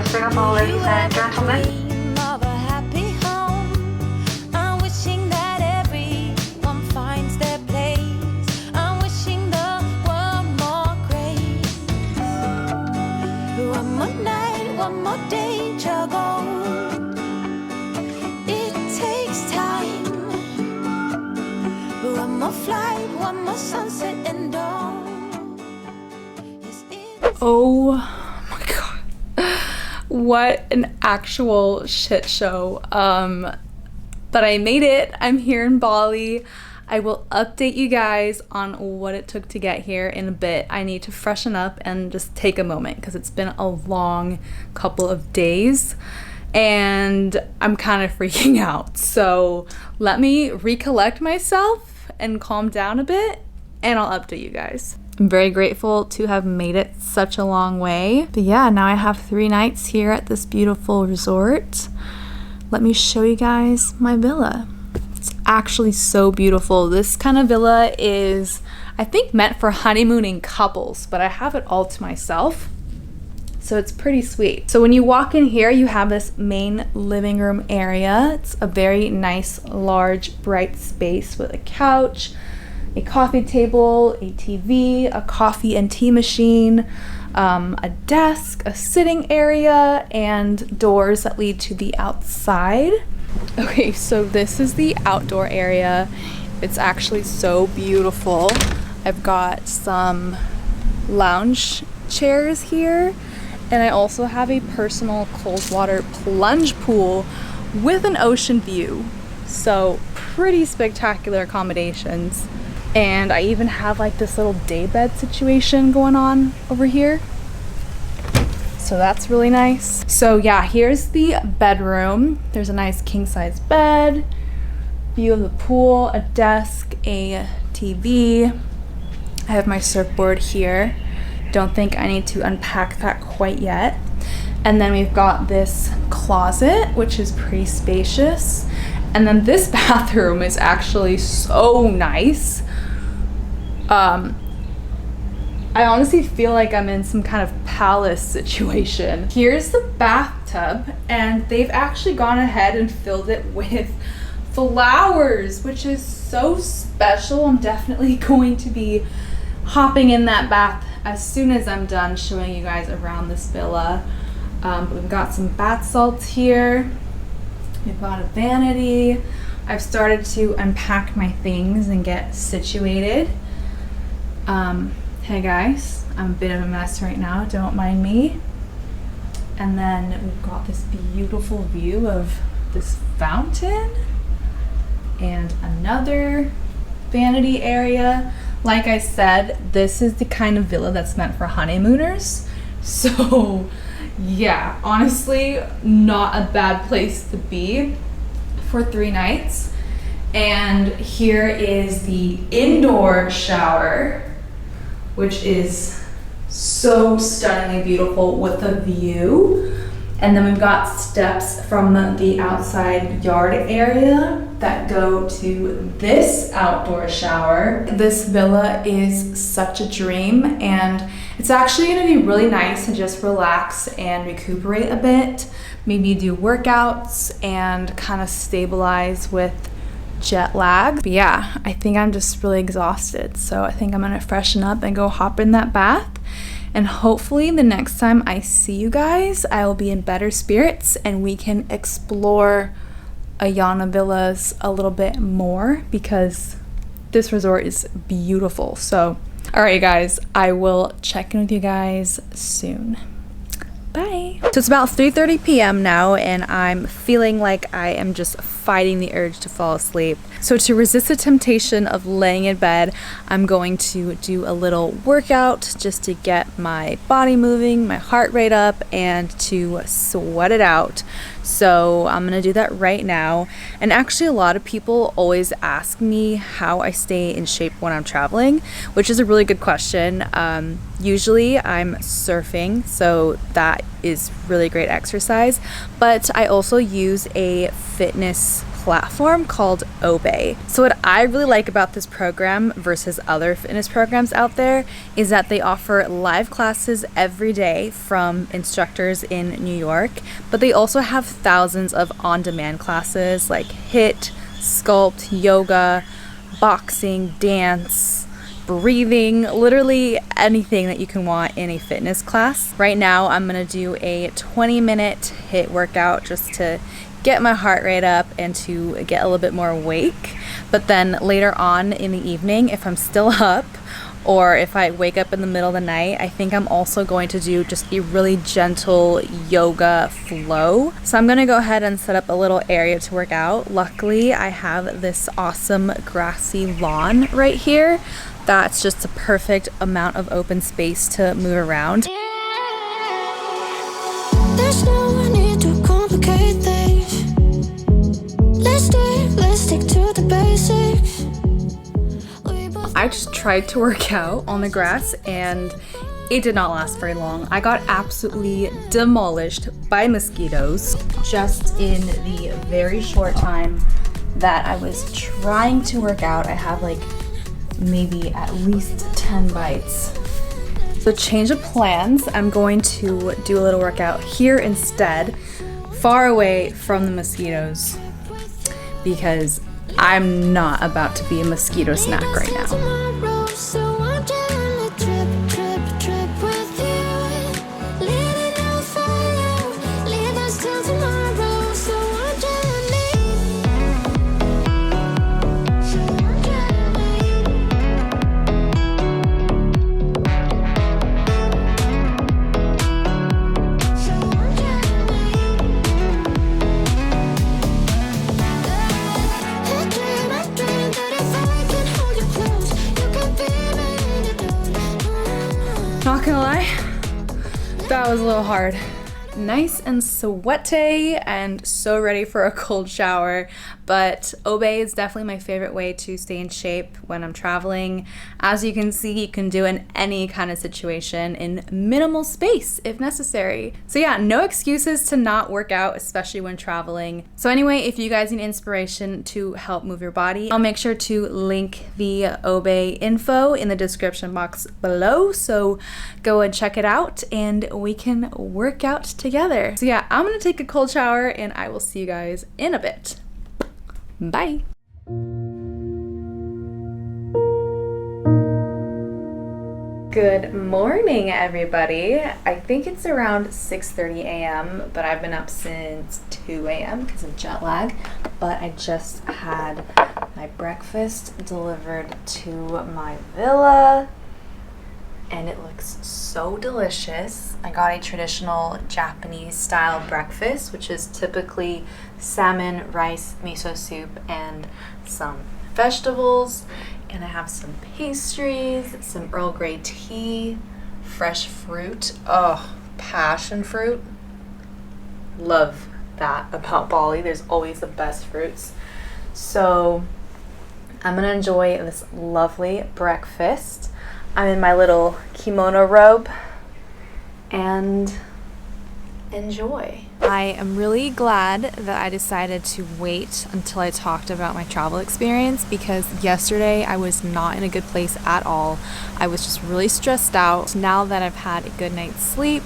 Singapore, ladies and gentlemen. Oh my god, what an actual shit show. But I made it. I'm here in Bali. I will update you guys on what it took to get here in a bit. I need to freshen up and just take a moment because it's been a long couple of days and I'm kind of freaking out. So let me recollect myself and calm down a bit and I'll update you guys. I'm very grateful to have made it such a long way. But yeah, now I have 3 nights here at this beautiful resort. Let me show you guys my villa. It's actually so beautiful. This kind of villa is, I think, meant for honeymooning couples, but I have it all to myself. So it's pretty sweet. So when you walk in here, you have this main living room area. It's a very nice, large, bright space with a couch, a coffee table, a TV, a coffee and tea machine, a desk, a sitting area, and doors that lead to the outside. Okay, so this is the outdoor area. It's actually so beautiful. I've got some lounge chairs here, and I also have a personal cold water plunge pool with an ocean view. So pretty spectacular accommodations. And I even have like this little day bed situation going on over here. So that's really nice. So yeah, here's the bedroom. There's a nice king size bed, view of the pool, a desk, a TV. I have my surfboard here. Don't think I need to unpack that quite yet. And then we've got this closet, which is pretty spacious. And then this bathroom is actually so nice. I honestly feel like I'm in some kind of palace situation. Here's the bathtub, and they've actually gone ahead and filled it with flowers, which is so special. I'm definitely going to be hopping in that bath as soon as I'm done showing you guys around this villa. But we've got some bath salts here. We've got a vanity. I've started to unpack my things and get situated. Hey guys, I'm a bit of a mess right now, don't mind me. And then we've got this beautiful view of this fountain and another vanity area. Like I said, this is the kind of villa that's meant for honeymooners. So yeah, honestly, not a bad place to be for 3 nights. And here is the indoor shower, which is so stunningly beautiful with a view. And then we've got steps from the outside yard area that go to this outdoor shower. This villa is such a dream, and it's actually gonna be really nice to just relax and recuperate a bit, maybe do workouts and kind of stabilize with jet lag. But yeah, I think I'm just really exhausted, so I think I'm gonna freshen up and go hop in that bath, and hopefully the next time I see you guys I will be in better spirits and we can explore Ayana Villas a little bit more, because this resort is beautiful. So alright guys, I will check in with you guys soon. Bye. So it's about 3:30 p.m. now, and I'm feeling like I am just fighting the urge to fall asleep. So to resist the temptation of laying in bed, I'm going to do a little workout just to get my body moving, my heart rate up, and to sweat it out. So I'm gonna do that right now. And actually a lot of people always ask me how I stay in shape when I'm traveling, which is a really good question. Usually I'm surfing, so that is really great exercise, but I also use a fitness platform called Obey. So what I really like about this program versus other fitness programs out there is that they offer live classes every day from instructors in New York, but they also have thousands of on-demand classes like HIIT, sculpt, yoga, boxing, dance, breathing, literally anything that you can want in a fitness class. Right now I'm gonna do a 20-minute HIIT workout just to get my heart rate up and to get a little bit more awake. But then later on in the evening, if I'm still up or if I wake up in the middle of the night, I think I'm also going to do just a really gentle yoga flow. So I'm gonna go ahead and set up a little area to work out. Luckily, I have this awesome grassy lawn right here. That's just a perfect amount of open space to move around. There's no need to complicate things. Let's stick to the basics. I just tried to work out on the grass and it did not last very long. I got absolutely demolished by mosquitoes just in the very short time that I was trying to work out. I have like maybe at least 10 bites. So change of plans, I'm going to do a little workout here instead, far away from the mosquitoes, because I'm not about to be a mosquito snack right now. Not gonna lie, that was a little hard. Nice and sweaty and so ready for a cold shower, but Obey is definitely my favorite way to stay in shape when I'm traveling. As you can see, you can do in any kind of situation in minimal space if necessary. So yeah, no excuses to not work out, especially when traveling. So anyway, if you guys need inspiration to help move your body, I'll make sure to link the Obey info in the description box below. So go and check it out and we can work out together. So yeah, I'm gonna take a cold shower and I will see you guys in a bit. Bye. Good morning, everybody. I think it's around 6:30 a.m., but I've been up since 2 a.m. because of jet lag. But I just had my breakfast delivered to my villa and it looks so delicious. I got a traditional Japanese style breakfast, which is typically salmon, rice, miso soup, and some vegetables. And I have some pastries, some Earl Grey tea, fresh fruit. Oh, passion fruit. Love that about Bali. There's always the best fruits. So I'm gonna enjoy this lovely breakfast. I'm in my little kimono robe and enjoy. I am really glad that I decided to wait until I talked about my travel experience, because yesterday I was not in a good place at all. I was just really stressed out. Now that I've had a good night's sleep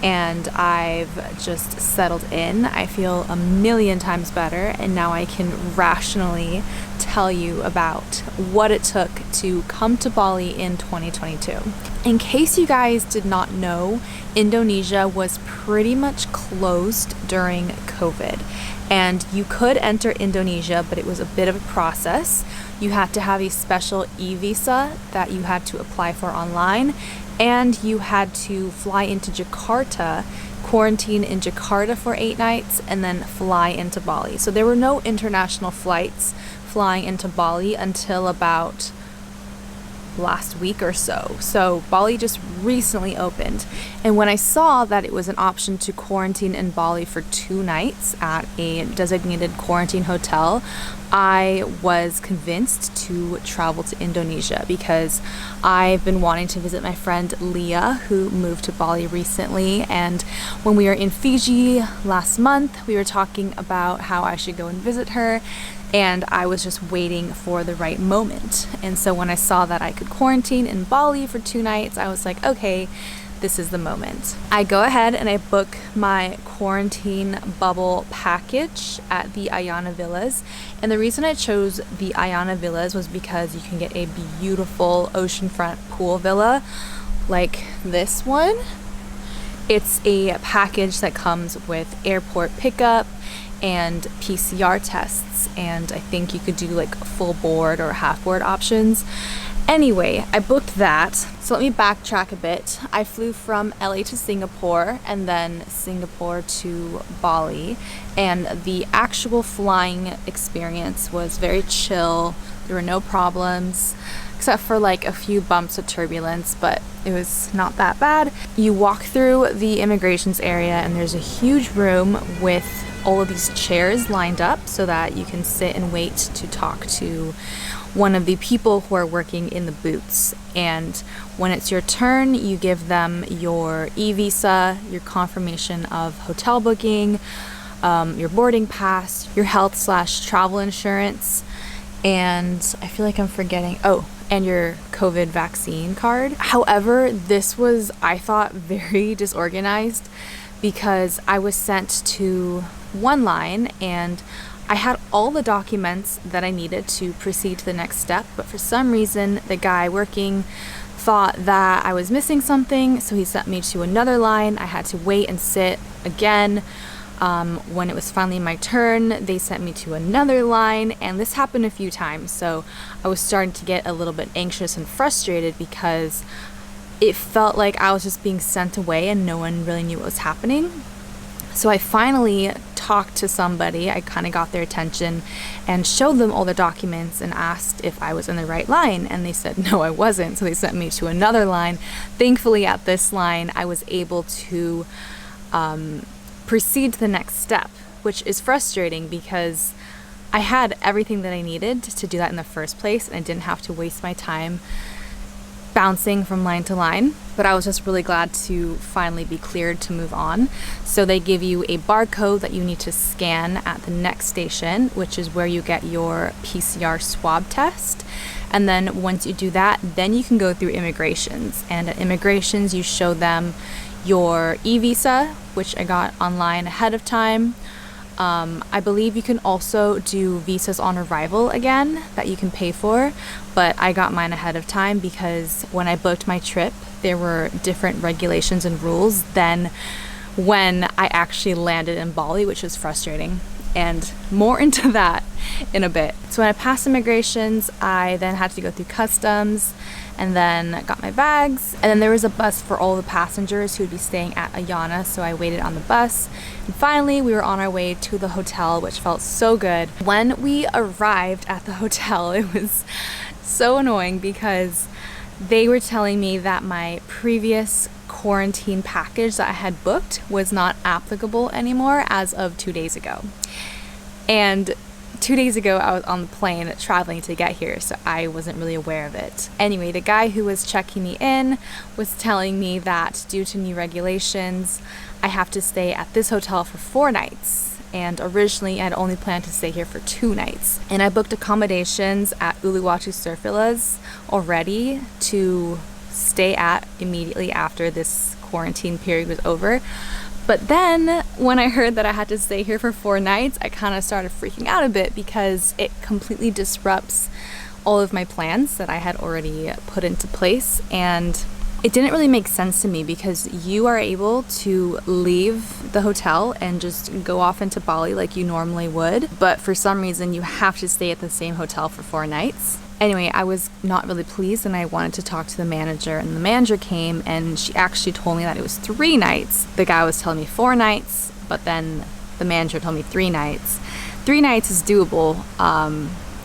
and I've just settled in, I feel a million times better, and now I can rationally tell you about what it took to come to Bali in 2022. In case you guys did not know, Indonesia was pretty much closed during COVID, and you could enter Indonesia, but it was a bit of a process. You had to have a special e-visa that you had to apply for online, and you had to fly into Jakarta, quarantine in Jakarta for 8 nights, and then fly into Bali. So there were no international flights flying into Bali until about last week or so. So Bali just recently opened. And when I saw that it was an option to quarantine in Bali for 2 nights at a designated quarantine hotel, I was convinced to travel to Indonesia because I've been wanting to visit my friend Leah, who moved to Bali recently. And when we were in Fiji last month, we were talking about how I should go and visit her, and I was just waiting for the right moment. And so when I saw that I could quarantine in Bali for 2 nights, I was like, okay, this is the moment. I go ahead and I book my quarantine bubble package at the Ayana Villas. And the reason I chose the Ayana Villas was because you can get a beautiful oceanfront pool villa like this one. It's a package that comes with airport pickup and PCR tests, and I think you could do like full board or half board options. Anyway, I booked that. So let me backtrack a bit. I flew from LA to Singapore and then Singapore to Bali, and the actual flying experience was very chill. There were no problems except for like a few bumps of turbulence, but it was not that bad. You walk through the immigrations area and there's a huge room with all of these chairs lined up so that you can sit and wait to talk to one of the people who are working in the booths. And when it's your turn, you give them your e-visa, your confirmation of hotel booking, your boarding pass, your health/travel insurance, and I feel like I'm forgetting, and your COVID vaccine card. However, this was, I thought, very disorganized because I was sent to one line and I had all the documents that I needed to proceed to the next step, but for some reason the guy working thought that I was missing something, so he sent me to another line. I had to wait and sit again. When it was finally my turn, they sent me to another line, and this happened a few times, so I was starting to get a little bit anxious and frustrated because it felt like I was just being sent away and no one really knew what was happening. So I finally talked to somebody. I kind of got their attention and showed them all the documents and asked if I was in the right line, and they said no, I wasn't, so they sent me to another line. Thankfully at this line I was able to proceed to the next step, which is frustrating because I had everything that I needed to do that in the first place and I didn't have to waste my time bouncing from line to line. But I was just really glad to finally be cleared to move on. So they give you a barcode that you need to scan at the next station, which is where you get your PCR swab test. And then once you do that, then you can go through immigrations. And at immigrations, you show them your e-visa, which I got online ahead of time. I believe you can also do visas on arrival again that you can pay for, but I got mine ahead of time because when I booked my trip, there were different regulations and rules than when I actually landed in Bali, which was frustrating. And more into that in a bit. So when I passed immigrations, I then had to go through customs and then got my bags. And then there was a bus for all the passengers who would be staying at Ayana, so I waited on the bus. And finally, we were on our way to the hotel, which felt so good. When we arrived at the hotel, it was so annoying because they were telling me that my previous quarantine package that I had booked was not applicable anymore as of 2 days ago. And 2 days ago I was on the plane traveling to get here, so I wasn't really aware of it. Anyway, the guy who was checking me in was telling me that due to new regulations, I have to stay at this hotel for 4 nights. And originally I had only planned to stay here for 2 nights. And I booked accommodations at Uluwatu Surf Villas already to stay at immediately after this quarantine period was over. But then when I heard that I had to stay here for 4 nights, I kind of started freaking out a bit because it completely disrupts all of my plans that I had already put into place. And it didn't really make sense to me because you are able to leave the hotel and just go off into Bali like you normally would. But for some reason, you have to stay at the same hotel for 4 nights. Anyway, I was not really pleased and I wanted to talk to the manager, and the manager came and she actually told me that it was 3 nights. The guy was telling me 4 nights, but then the manager told me 3 nights. 3 nights is doable.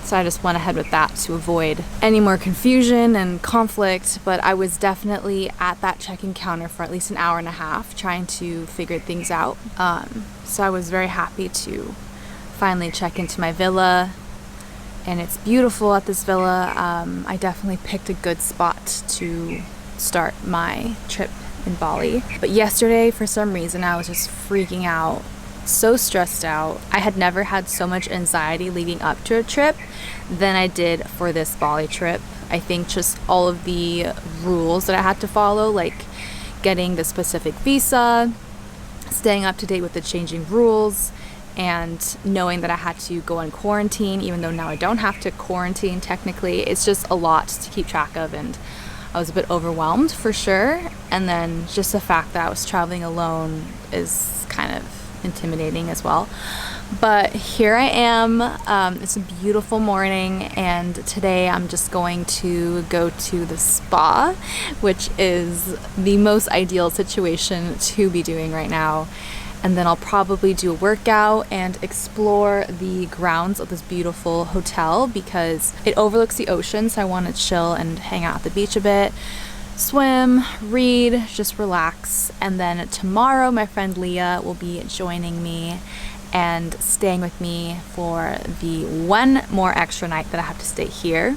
So I just went ahead with that to avoid any more confusion and conflict. But I was definitely at that check-in counter for at least an hour and a half trying to figure things out. So I was very happy to finally check into my villa, and it's beautiful at this villa. I definitely picked a good spot to start my trip in Bali. But yesterday, for some reason, I was just freaking out, so stressed out. I had never had so much anxiety leading up to a trip than I did for this Bali trip. I think just all of the rules that I had to follow, like getting the specific visa, staying up to date with the changing rules, and knowing that I had to go on quarantine, even though now I don't have to quarantine technically. It's just a lot to keep track of, and I was a bit overwhelmed for sure. And then just the fact that I was traveling alone is kind of intimidating as well. But here I am. It's a beautiful morning, and today I'm just going to go to the spa, which is the most ideal situation to be doing right now. And then I'll probably do a workout and explore the grounds of this beautiful hotel because it overlooks the ocean, so I want to chill and hang out at the beach a bit, swim, read, just relax. And then tomorrow my friend Leah will be joining me and staying with me for the one more extra night that I have to stay here.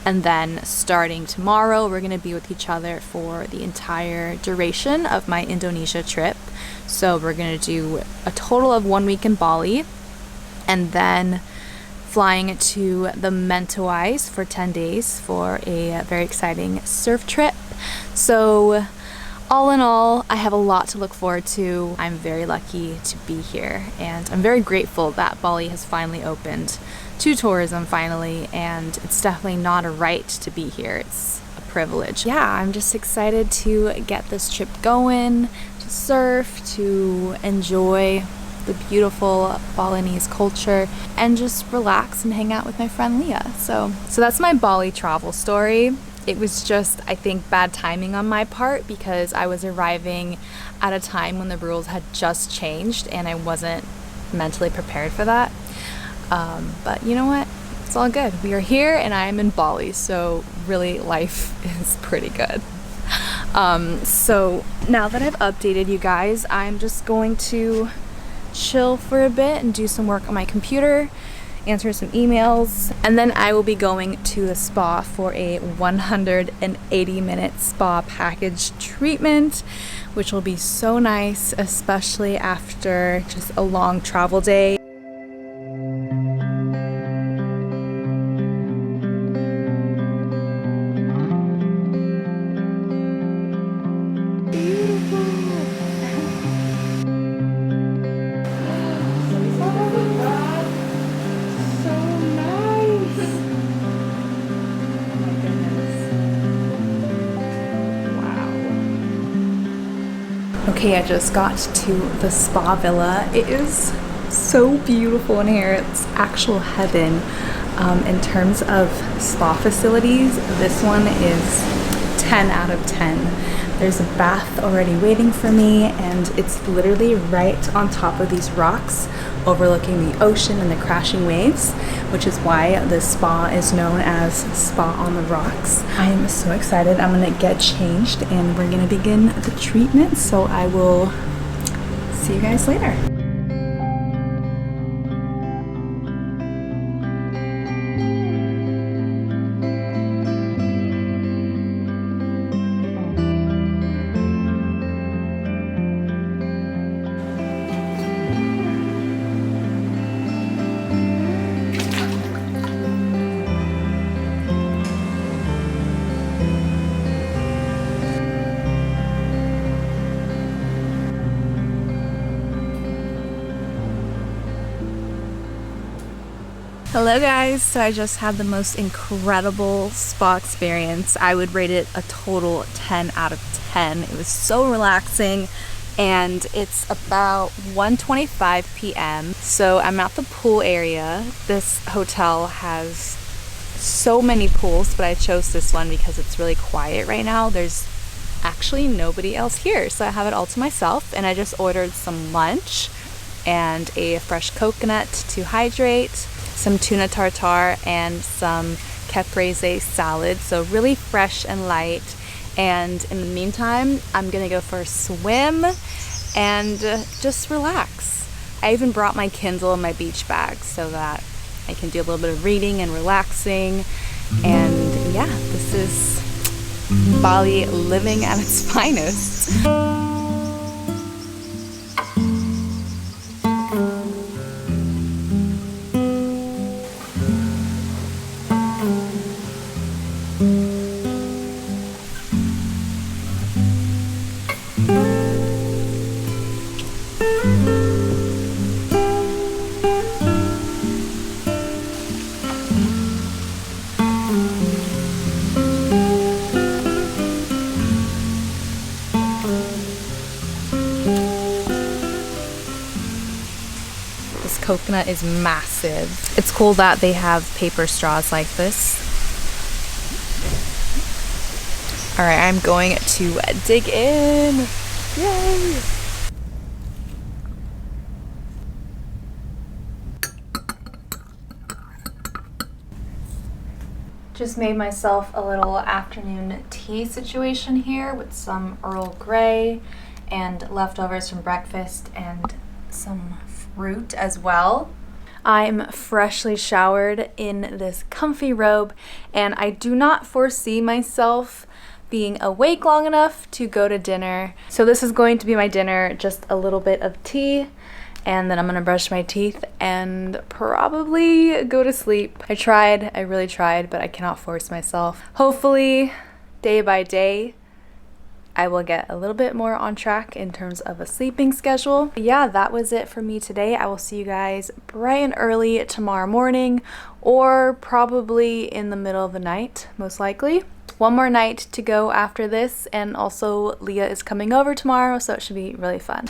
And then starting tomorrow, we're gonna be with each other for the entire duration of my Indonesia trip. So we're gonna do a total of 1 week in Bali, and then flying to the Mentawais for 10 days for a very exciting surf trip. So all in all, I have a lot to look forward to. I'm very lucky to be here, and I'm very grateful that Bali has finally opened to tourism finally, and it's definitely not a right to be here. It's a privilege. Yeah, I'm just excited to get this trip going, to surf, to enjoy the beautiful Balinese culture, and just relax and hang out with my friend Leah. So that's my Bali travel story. It was just, I think, bad timing on my part because I was arriving at a time when the rules had just changed and I wasn't mentally prepared for that. But you know what? It's all good. We are here and I am in Bali, so really life is pretty good. So now that I've updated you guys, I'm just going to chill for a bit and do some work on my computer, answer some emails, and then I will be going to the spa for a 180-minute spa package treatment, which will be so nice, especially after just a long travel day. Okay, I just got to the spa villa. It is so beautiful in here. It's actual heaven. In terms of spa facilities, this one is 10 out of 10. There's a bath already waiting for me, and it's literally right on top of these rocks overlooking the ocean and the crashing waves, which is why the spa is known as Spa on the Rocks. I am so excited. I'm gonna get changed and we're gonna begin the treatment, so I will see you guys later. Hello guys, so I just had the most incredible spa experience. I would rate it a total 10 out of 10. It was so relaxing, and it's about 1:25 p.m. So I'm at the pool area. This hotel has so many pools, but I chose this one because it's really quiet right now. There's actually nobody else here, so I have it all to myself, and I just ordered some lunch and a fresh coconut to hydrate. some tuna tartare, and some caprese salad. So really fresh and light. And in the meantime, I'm gonna go for a swim and just relax. I even brought my Kindle and my beach bag so that I can do a little bit of reading and relaxing. And yeah, this is Bali living at its finest. This coconut is massive. It's cool that they have paper straws like this. All right, I'm going to dig in. Yay! Just made myself a little afternoon tea situation here with some Earl Grey and leftovers from breakfast and some fruit as well. I'm freshly showered in this comfy robe, and I do not foresee myself being awake long enough to go to dinner. So this is going to be my dinner, just a little bit of tea, and then I'm gonna brush my teeth and probably go to sleep. I really tried, but I cannot force myself. Hopefully, day by day, I will get a little bit more on track in terms of a sleeping schedule. But yeah, that was it for me today. I will see you guys bright and early tomorrow morning, or probably in the middle of the night, most likely. One more night to go after this, and also Leah is coming over tomorrow, so it should be really fun.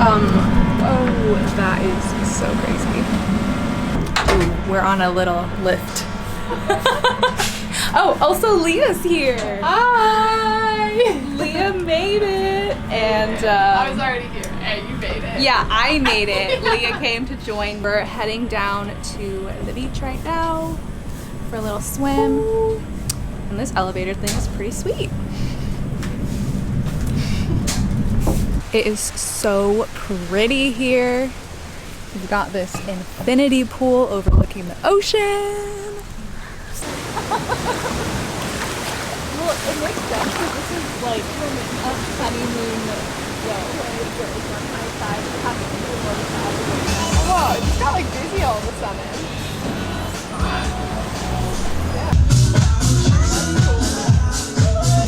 Whoa, that is so crazy. Ooh, we're on a little lift. Oh, also Leah's here. Hi! Leah made it, and I was already here. Hey, you made it. Yeah, I made it. Leah came to join. We're heading down to the beach right now for a little swim. And this elevator thing is pretty sweet. It is so pretty here. We've got this infinity pool overlooking the ocean. Well, it makes sense because this is like a honeymoon where it's on my side, it has to be the other side. Whoa, it just got like busy all of a sudden.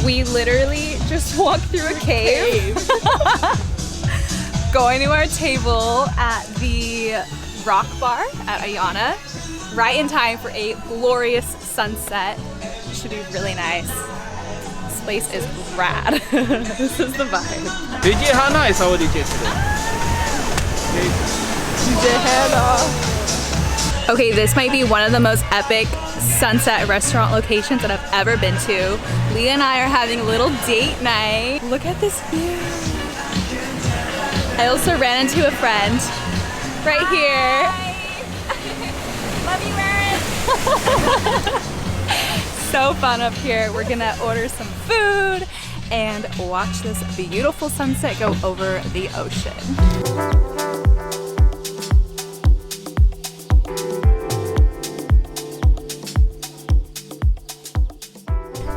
We literally just walked through a cave. Going to our table at the rock bar at Ayana, right in time for a glorious sunset. It should be really nice. This place is rad. This is the vibe. Did you how nice I would you today? Okay, this might be one of the most epic sunset restaurant locations that I've ever been to. Leah and I are having a little date night. Look at this view. I also ran into a friend right here. Love you, Erin. So fun up here. We're gonna order some food and watch this beautiful sunset go over the ocean.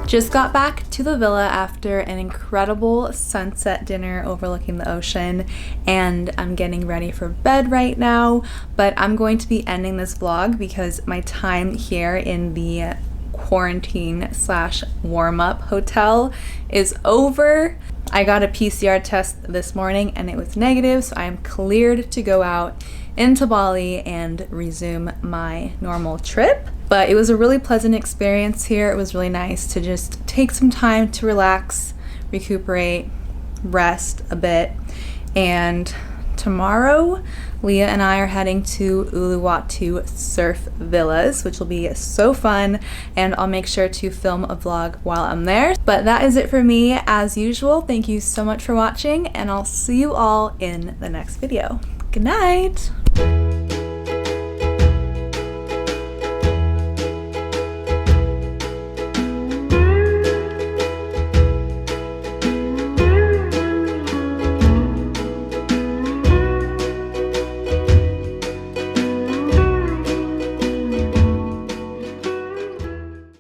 Just got back to the villa after an incredible sunset dinner overlooking the ocean, and I'm getting ready for bed right now, but I'm going to be ending this vlog because my time here in the quarantine / warm-up hotel is over. I got a PCR test this morning and it was negative, so I'm cleared to go out into Bali and resume my normal trip. But it was a really pleasant experience here. It was really nice to just take some time to relax, recuperate, rest a bit, and tomorrow, Leah and I are heading to Uluwatu Surf Villas, which will be so fun, and I'll make sure to film a vlog while I'm there. But that is it for me as usual. Thank you so much for watching, and I'll see you all in the next video. Good night!